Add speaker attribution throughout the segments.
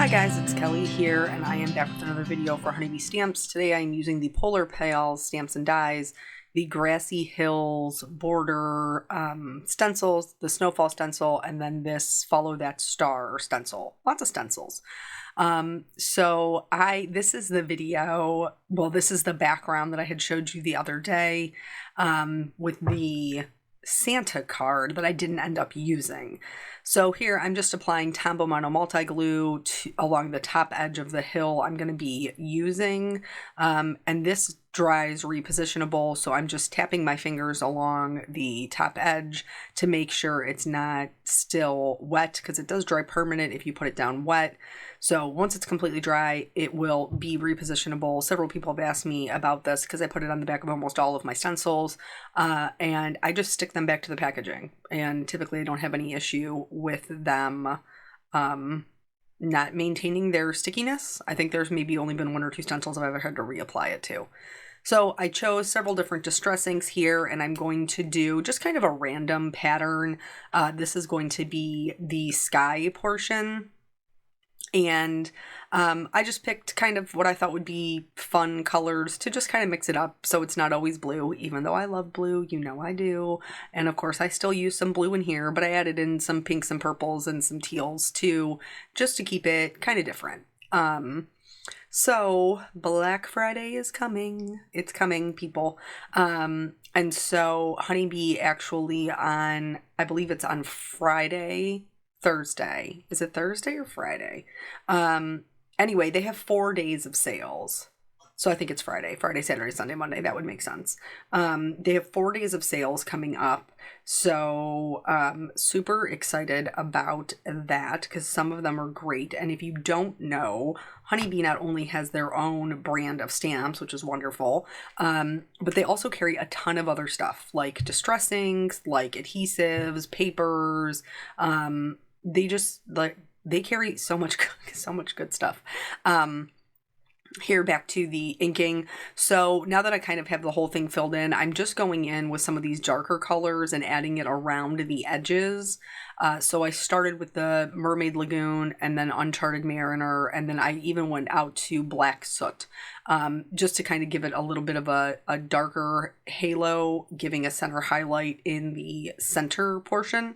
Speaker 1: Hi guys, it's Kelly here, and I am back with another video for Honeybee Stamps. Today I am using the Polar Pals Stamps and Dies, the Grassy Hills Border stencils, the Snowfall stencil, and then this Follow That Star stencil. Lots of stencils. This is the video, well, this is the background that I had showed you the other day with the Santa card that I didn't end up using. So here I'm just applying Tombow Mono Multi Glue along the top edge of the hill I'm going to be using, and this dries repositionable, so I'm just tapping my fingers along the top edge to make sure it's not still wet, because it does dry permanent if you put it down wet. So once it's completely dry, it will be repositionable. Several people have asked me about this because I put it on the back of almost all of my stencils, and I just stick them back to the packaging, and typically I don't have any issue with them not maintaining their stickiness. I think there's maybe only been one or two stencils I've ever had to reapply it to. So I chose several different distress inks here, and I'm going to do just kind of a random pattern. This is going to be the sky portion. And I just picked kind of what I thought would be fun colors to just kind of mix it up so it's not always blue, even though I love blue, you know I do. And of course I still use some blue in here, but I added in some pinks and purples and some teals too, just to keep it kind of different. So Black Friday is coming. It's coming, people. And so Honeybee actually on, I believe it's on Thursday. Is it Thursday or Friday? Anyway, they have 4 days of sales. So I think it's Friday, Saturday, Sunday, Monday. That would make sense. They have 4 days of sales coming up. So super excited about that because some of them are great. And if you don't know, Honeybee not only has their own brand of stamps, which is wonderful, but they also carry a ton of other stuff like distress inks, like adhesives, papers. They carry so much good stuff. Here, back to the inking. So now that I kind of have the whole thing filled in, I'm just going in with some of these darker colors and adding it around the edges. So I started with the Mermaid Lagoon and then Uncharted Mariner, and then I even went out to Black Soot, just to kind of give it a little bit of a darker halo, giving a center highlight in the center portion.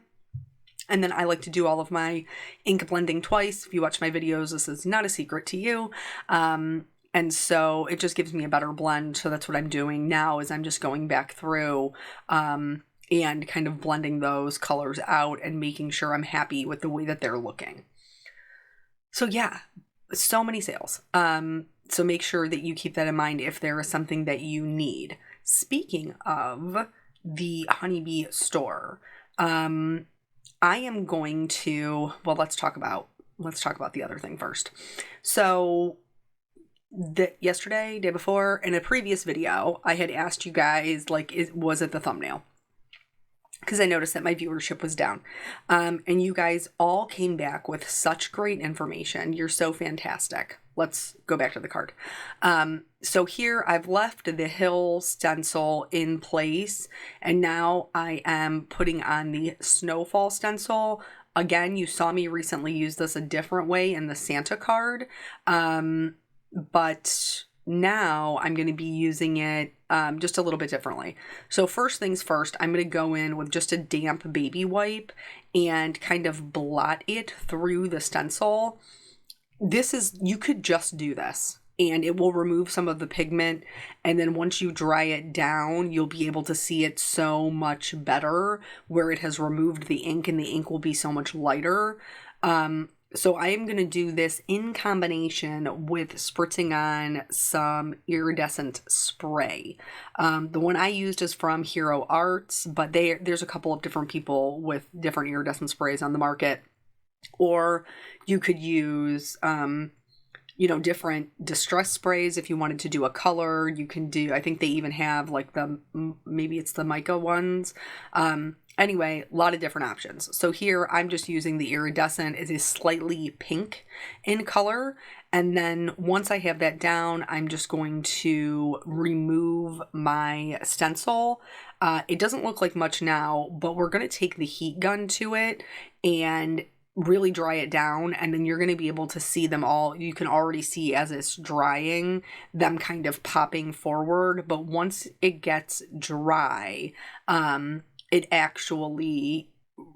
Speaker 1: And then I like to do all of my ink blending twice. If you watch my videos, this is not a secret to you. And so it just gives me a better blend. So that's what I'm doing now, is I'm just going back through and kind of blending those colors out and making sure I'm happy with the way that they're looking. So yeah, so many sales. So make sure that you keep that in mind if there is something that you need. Speaking of the Honeybee store, I am going to, well, let's talk about the other thing first. So yesterday, day before, in a previous video, I had asked you guys, like, was it the thumbnail? Because I noticed that my viewership was down. And you guys all came back with such great information. You're so fantastic. Let's go back to the card. So here I've left the hill stencil in place, and now I am putting on the Snowfall stencil. Again, you saw me recently use this a different way in the Santa card, but now I'm going to be using it just a little bit differently. So first things first, I'm going to go in with just a damp baby wipe and kind of blot it through the stencil. You could just do this and it will remove some of the pigment, and then once you dry it down, you'll be able to see it so much better where it has removed the ink, and the ink will be so much lighter. So I am going to do this in combination with spritzing on some iridescent spray. The one I used is from Hero Arts, but there's a couple of different people with different iridescent sprays on the market. Or you could use, different distress sprays if you wanted to do a color. You can do, I think they even have like maybe it's the mica ones. Anyway, a lot of different options. So here I'm just using the iridescent. It is slightly pink in color. And then once I have that down, I'm just going to remove my stencil. It doesn't look like much now, but we're going to take the heat gun to it and really dry it down, and then you're going to be able to see them all. You can already see as it's drying them kind of popping forward, but once it gets dry, it actually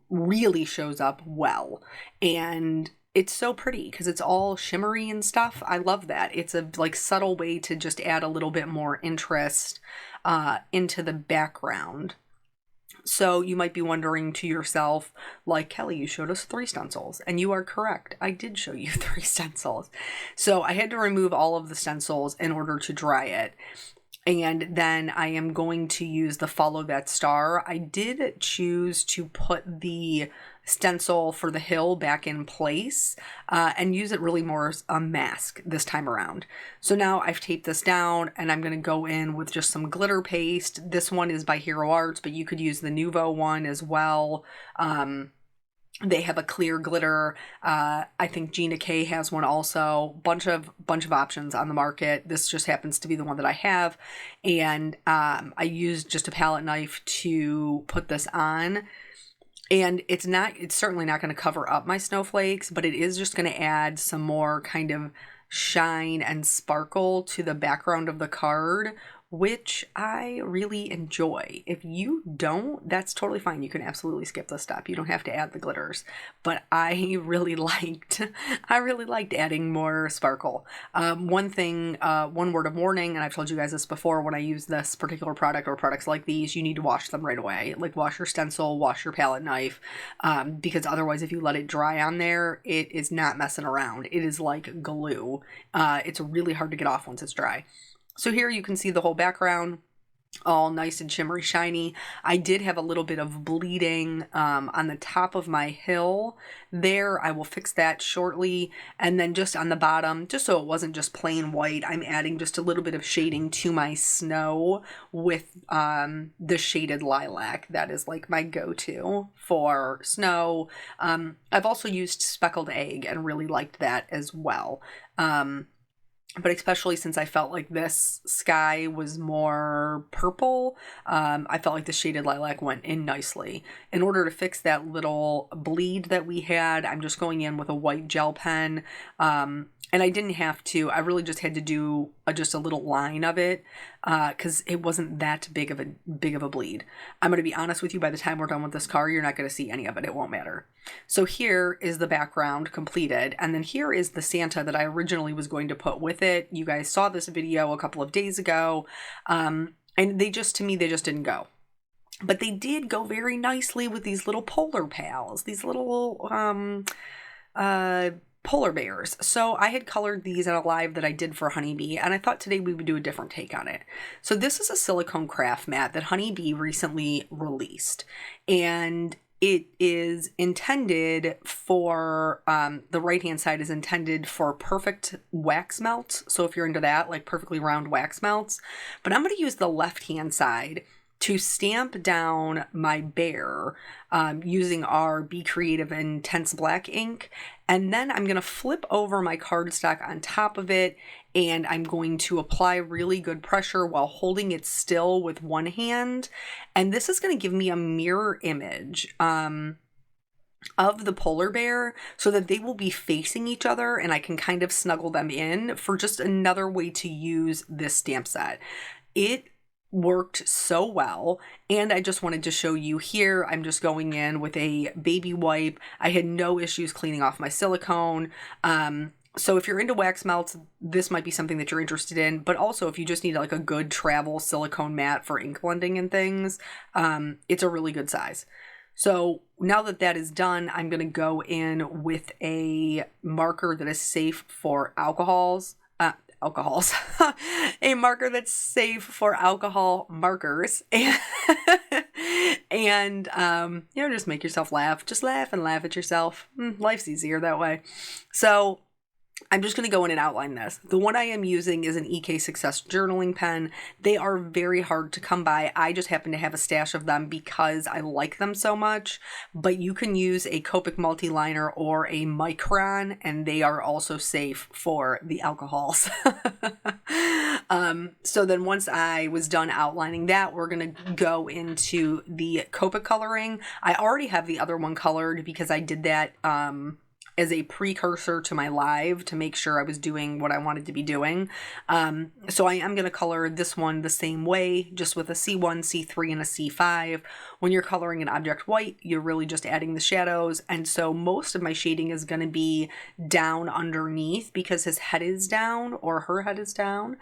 Speaker 1: really shows up well. And it's so pretty because it's all shimmery and stuff. I love that. It's a like subtle way to just add a little bit more interest into the background. So you might be wondering to yourself, like, Kelly, you showed us 3 stencils, and you are correct. I did show you 3 stencils. So I had to remove all of the stencils in order to dry it. And then I am going to use the Follow That Star. I did choose to put the stencil for the hill back in place and use it really more as a mask this time around. So now I've taped this down, and I'm going to go in with just some glitter paste. This one is by Hero Arts, but you could use the Nuvo one as well. They have a clear glitter. I think Gina K has one also. Bunch of options on the market. This just happens to be the one that I have. And I used just a palette knife to put this on. And it's certainly not going to cover up my snowflakes, but it is just going to add some more kind of shine and sparkle to the background of the card, which I really enjoy. If you don't, that's totally fine. You can absolutely skip this step. You don't have to add the glitters. But I really liked adding more sparkle. One word of warning, and I've told you guys this before, when I use this particular product or products like these, you need to wash them right away. Like wash your stencil, wash your palette knife, because otherwise if you let it dry on there, it is not messing around. It is like glue. It's really hard to get off once it's dry. So here you can see the whole background, all nice and shimmery shiny. I did have a little bit of bleeding on the top of my hill there. I will fix that shortly. And then just on the bottom, just so it wasn't just plain white, I'm adding just a little bit of shading to my snow with the shaded lilac. That is like my go-to for snow. I've also used speckled egg and really liked that as well. But especially since I felt like this sky was more purple, I felt like the shaded lilac went in nicely. In order to fix that little bleed that we had, I'm just going in with a white gel pen. And I didn't have to, I really just had to do just a little line of it because it wasn't that big of a bleed. I'm going to be honest with you, by the time we're done with this card, you're not going to see any of it. It won't matter. So here is the background completed. And then here is the Santa that I originally was going to put with it. You guys saw this video a couple of days ago. And they just didn't go. But they did go very nicely with these little polar pals, these little polar bears. So I had colored these in a live that I did for Honeybee, and I thought today we would do a different take on it. So this is a silicone craft mat that Honeybee recently released, and it is intended for, the right-hand side is intended for perfect wax melts. So if you're into that, like perfectly round wax melts, but I'm going to use the left-hand side to stamp down my bear using our Be Creative Intense Black ink. And then I'm going to flip over my cardstock on top of it, and I'm going to apply really good pressure while holding it still with one hand. And this is going to give me a mirror image of the polar bear so that they will be facing each other and I can kind of snuggle them in for just another way to use this stamp set. It worked so well, and I just wanted to show you here. I'm just going in with a baby wipe. I had no issues cleaning off my silicone. So if you're into wax melts, this might be something that you're interested in, but also if you just need like a good travel silicone mat for ink blending and things, it's a really good size. So now that that is done, I'm going to go in with a marker that is safe for alcohols, a marker that's safe for alcohol markers, and just make yourself laugh. Just laugh and laugh at yourself. Life's easier that way. So I'm just going to go in and outline this. The one I am using is an EK Success journaling pen. They are very hard to come by. I just happen to have a stash of them because I like them so much. But you can use a Copic multi-liner or a Micron, and they are also safe for the alcohols. So then once I was done outlining that, we're going to go into the Copic coloring. I already have the other one colored because I did that as a precursor to my live to make sure I was doing what I wanted to be doing. So I am going to color this one the same way, just with a C1, C3, and a C5. When you're coloring an object white, you're really just adding the shadows. And so most of my shading is going to be down underneath because his head is down or her head is down.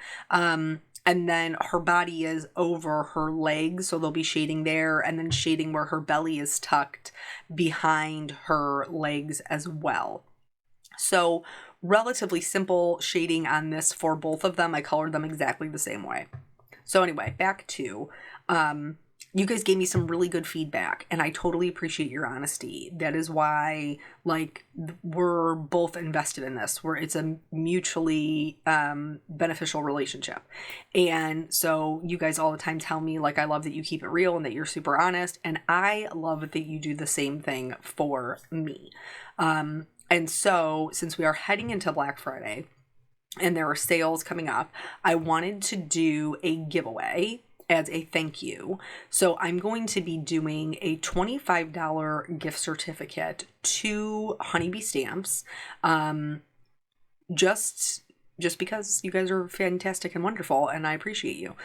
Speaker 1: And then her body is over her legs, so there'll be shading there, and then shading where her belly is tucked behind her legs as well. So relatively simple shading on this for both of them. I colored them exactly the same way. So anyway, back to, you guys gave me some really good feedback, and I totally appreciate your honesty. That is why, like, we're both invested in this, where it's a mutually beneficial relationship. And so you guys all the time tell me, like, I love that you keep it real and that you're super honest, and I love that you do the same thing for me. And so since we are heading into Black Friday and there are sales coming up, I wanted to do a giveaway as a thank you. So I'm going to be doing a $25 gift certificate to Honeybee Stamps, just because you guys are fantastic and wonderful, and I appreciate you.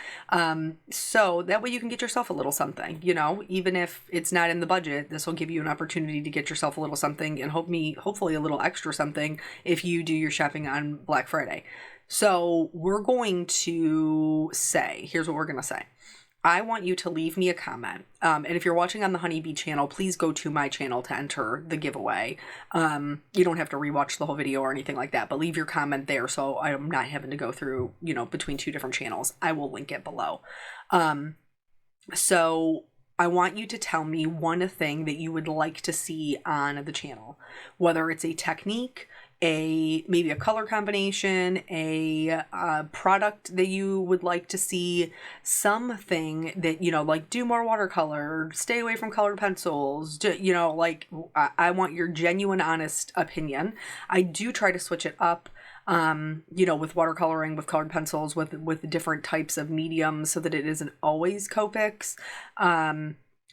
Speaker 1: So that way you can get yourself a little something, you know, even if it's not in the budget, this will give you an opportunity to get yourself a little something and hopefully a little extra something if you do your shopping on Black Friday. So we're going to say, here's what we're going to say. I want you to leave me a comment. And if you're watching on the Honeybee channel, please go to my channel to enter the giveaway. You don't have to rewatch the whole video or anything like that, but leave your comment there so I'm not having to go through, you know, between two different channels. I will link it below. So I want you to tell me one thing that you would like to see on the channel, whether it's a technique, maybe a color combination, a product that you would like to see, something that, you know, like do more watercolor, stay away from colored pencils, you know, like I want your genuine, honest opinion. I do try to switch it up, you know, with watercoloring, with colored pencils, with different types of mediums so that it isn't always Copics.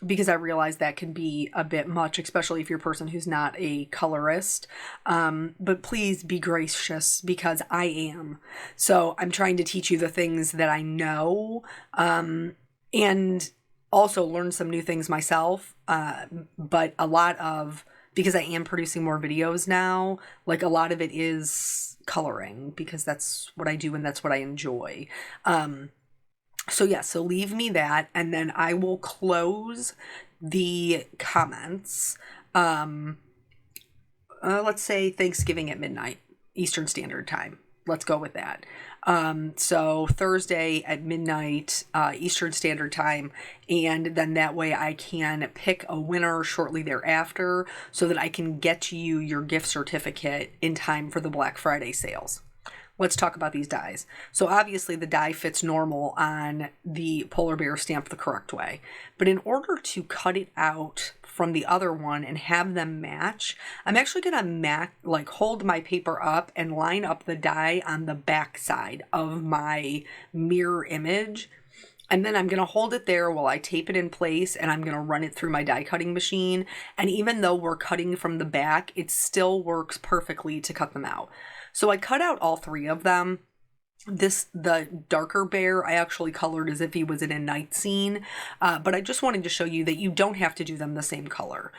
Speaker 1: Because I realize that can be a bit much, especially if you're a person who's not a colorist. But please be gracious because I am. So I'm trying to teach you the things that I know, and also learn some new things myself. But because I am producing more videos now, like a lot of it is coloring because that's what I do and that's what I enjoy. So leave me that, and then I will close the comments. Let's say Thanksgiving at midnight, Eastern Standard Time. Let's go with that. So Thursday at midnight, Eastern Standard Time, and then that way I can pick a winner shortly thereafter so that I can get you your gift certificate in time for the Black Friday sales. Let's talk about these dies. So obviously the die fits normal on the polar bear stamped the correct way. But in order to cut it out from the other one and have them match, I'm actually going to hold my paper up and line up the die on the back side of my mirror image. And then I'm going to hold it there while I tape it in place, and I'm going to run it through my die cutting machine. And even though we're cutting from the back, it still works perfectly to cut them out. So I cut out all three of them. The darker bear, I actually colored as if he was in a night scene, but I just wanted to show you that you don't have to do them the same color.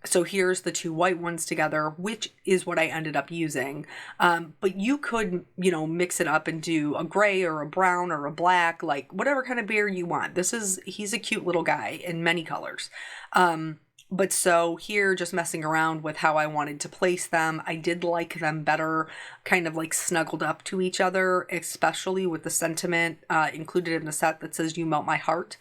Speaker 1: So here's the two white ones together, which is what I ended up using. But you could, you know, mix it up and do a gray or a brown or a black, like whatever kind of bear you want. He's a cute little guy in many colors. But so here, just messing around with how I wanted to place them, I did like them better, kind of like snuggled up to each other, especially with the sentiment included in the set that says, "You melt my heart."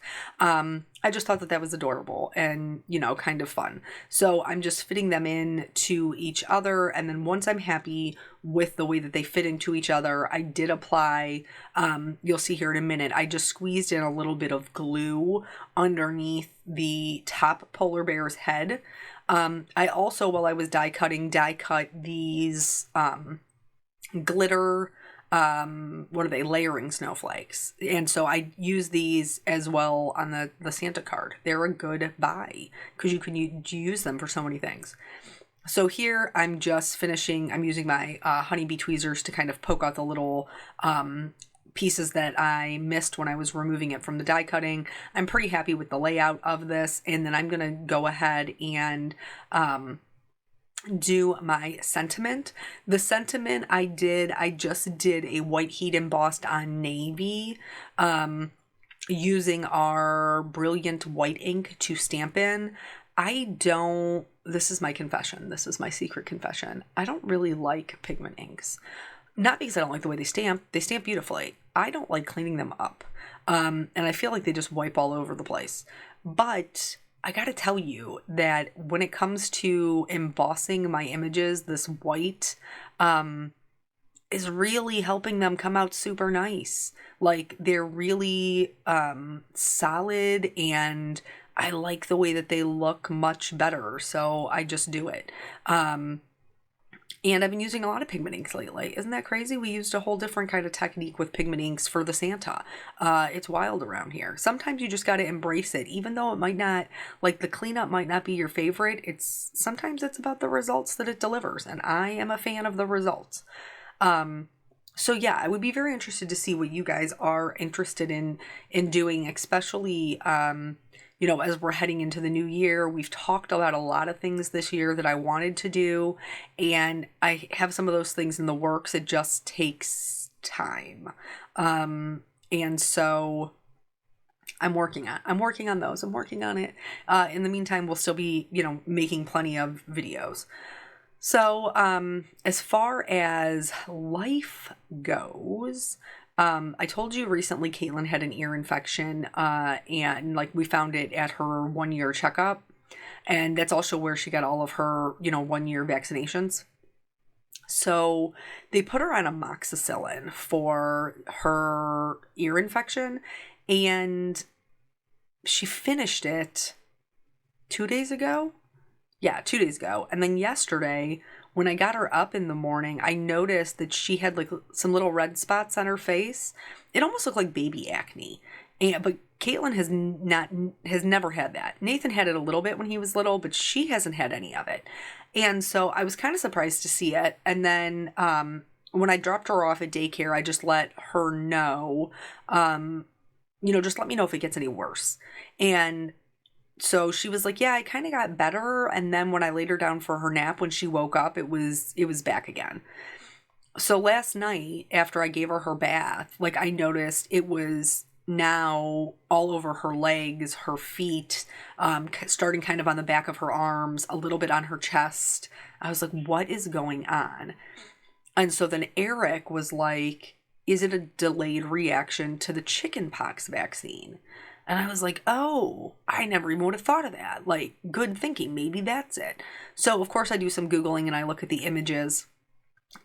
Speaker 1: I just thought that was adorable and, you know, kind of fun. So I'm just fitting them in to each other. And then once I'm happy with the way that they fit into each other, I did apply, you'll see here in a minute, I just squeezed in a little bit of glue underneath the top polar bear's head. I also, while I was die cut these glitter what are they, layering snowflakes. And so I use these as well on the Santa card. They're a good buy because you can use them for so many things. So here I'm just finishing, I'm using my honeybee tweezers to kind of poke out the little pieces that I missed when I was removing it from the die cutting. I'm pretty happy with the layout of this, and then I'm going to go ahead and do my sentiment. The sentiment I just did a white heat embossed on navy using our brilliant white ink to stamp in. This is my confession. This is my secret confession. I don't really like pigment inks. Not because I don't like the way they stamp. They stamp beautifully. I don't like cleaning them up. And I feel like they just wipe all over the place. But I gotta tell you that when it comes to embossing my images, this white is really helping them come out super nice. Like, they're really solid, and I like the way that they look much better, so I just do it. And I've been using a lot of pigment inks lately. Isn't that crazy? We used a whole different kind of technique with pigment inks for the Santa. It's wild around here. Sometimes you just got to embrace it, even though it might not, like, the cleanup might not be your favorite. Sometimes it's about the results that it delivers, and I am a fan of the results. So yeah, I would be very interested to see what you guys are interested in doing, especially, as we're heading into the new year. We've talked about a lot of things this year that I wanted to do, and I have some of those things in the works. It just takes time. And so I'm working on those. I'm working on it. In the meantime, we'll still be, making plenty of videos. So, as far as life goes, I told you recently Caitlin had an ear infection, and we found it at her 1-year checkup, and that's also where she got all of her, 1-year vaccinations. So they put her on amoxicillin for her ear infection, and she finished it 2 days ago. Yeah, 2 days ago. And then yesterday, when I got her up in the morning, I noticed that she had some little red spots on her face. It almost looked like baby acne. But Caitlin has never had that. Nathan had it a little bit when he was little, but she hasn't had any of it. And so I was kind of surprised to see it. And then when I dropped her off at daycare, I just let her know, just let me know if it gets any worse. And so she was like, yeah, I kind of got better. And then when I laid her down for her nap, when she woke up, it was back again. So last night, after I gave her her bath, I noticed it was now all over her legs, her feet, starting kind of on the back of her arms, a little bit on her chest. I was like, what is going on? And so then Eric was like, is it a delayed reaction to the chickenpox vaccine? And I was like, oh, I never even would have thought of that. Good thinking. Maybe that's it. So, of course, I do some Googling and I look at the images.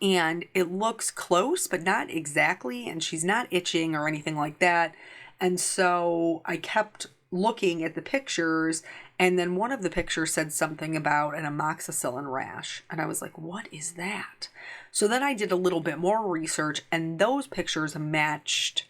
Speaker 1: And it looks close, but not exactly. And she's not itching or anything like that. And so I kept looking at the pictures. And then one of the pictures said something about an amoxicillin rash. And I was like, what is that? So then I did a little bit more research. And those pictures matched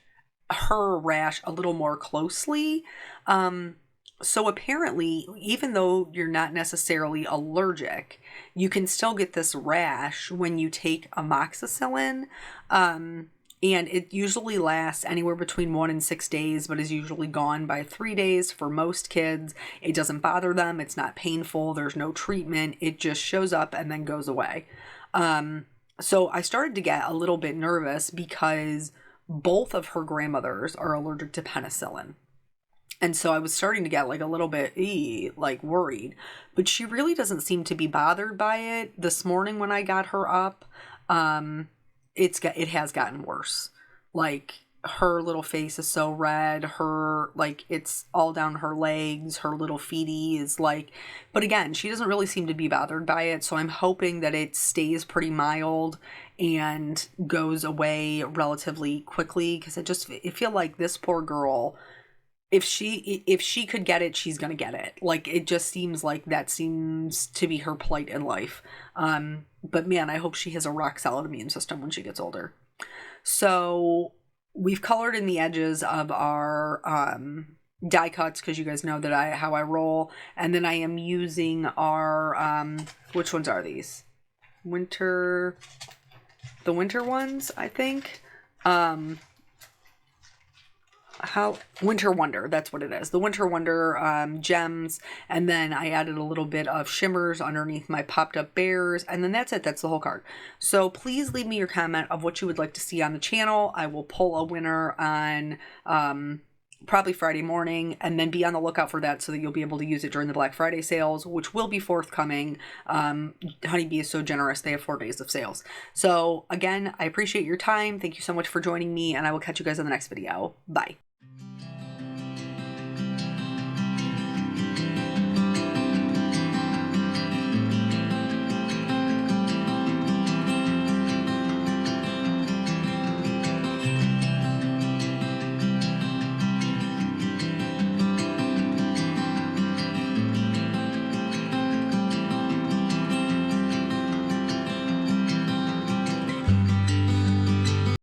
Speaker 1: her rash a little more closely. So apparently, even though you're not necessarily allergic, you can still get this rash when you take amoxicillin. And it usually lasts anywhere between 1 and 6 days, but is usually gone by 3 days for most kids. It doesn't bother them. It's not painful. There's no treatment. It just shows up and then goes away. So I started to get a little bit nervous because both of her grandmothers are allergic to penicillin. And so I was starting to get a little bit worried, but she really doesn't seem to be bothered by it. This morning when I got her up, it has gotten worse. Her little face is so red, it's all down her legs, her little feetie is but again, she doesn't really seem to be bothered by it. So I'm hoping that it stays pretty mild and goes away relatively quickly. Cause I feel like this poor girl, if she could get it, she's going to get it. It just seems like that seems to be her plight in life. But man, I hope she has a rock solid immune system when she gets older. So we've colored in the edges of our die cuts, because you guys know that how I roll. And then I am using our, which ones are these? The winter ones, I think. Winter Wonder, that's what it is. The Winter Wonder gems, and then I added a little bit of shimmers underneath my popped up bears, and then that's it. That's the whole card. So please leave me your comment of what you would like to see on the channel. I will pull a winner on probably Friday morning, and then be on the lookout for that so that you'll be able to use it during the Black Friday sales, which will be forthcoming. Honeybee is so generous. They have 4 days of sales. So again, I appreciate your time. Thank you so much for joining me, and I will catch you guys in the next video. Bye.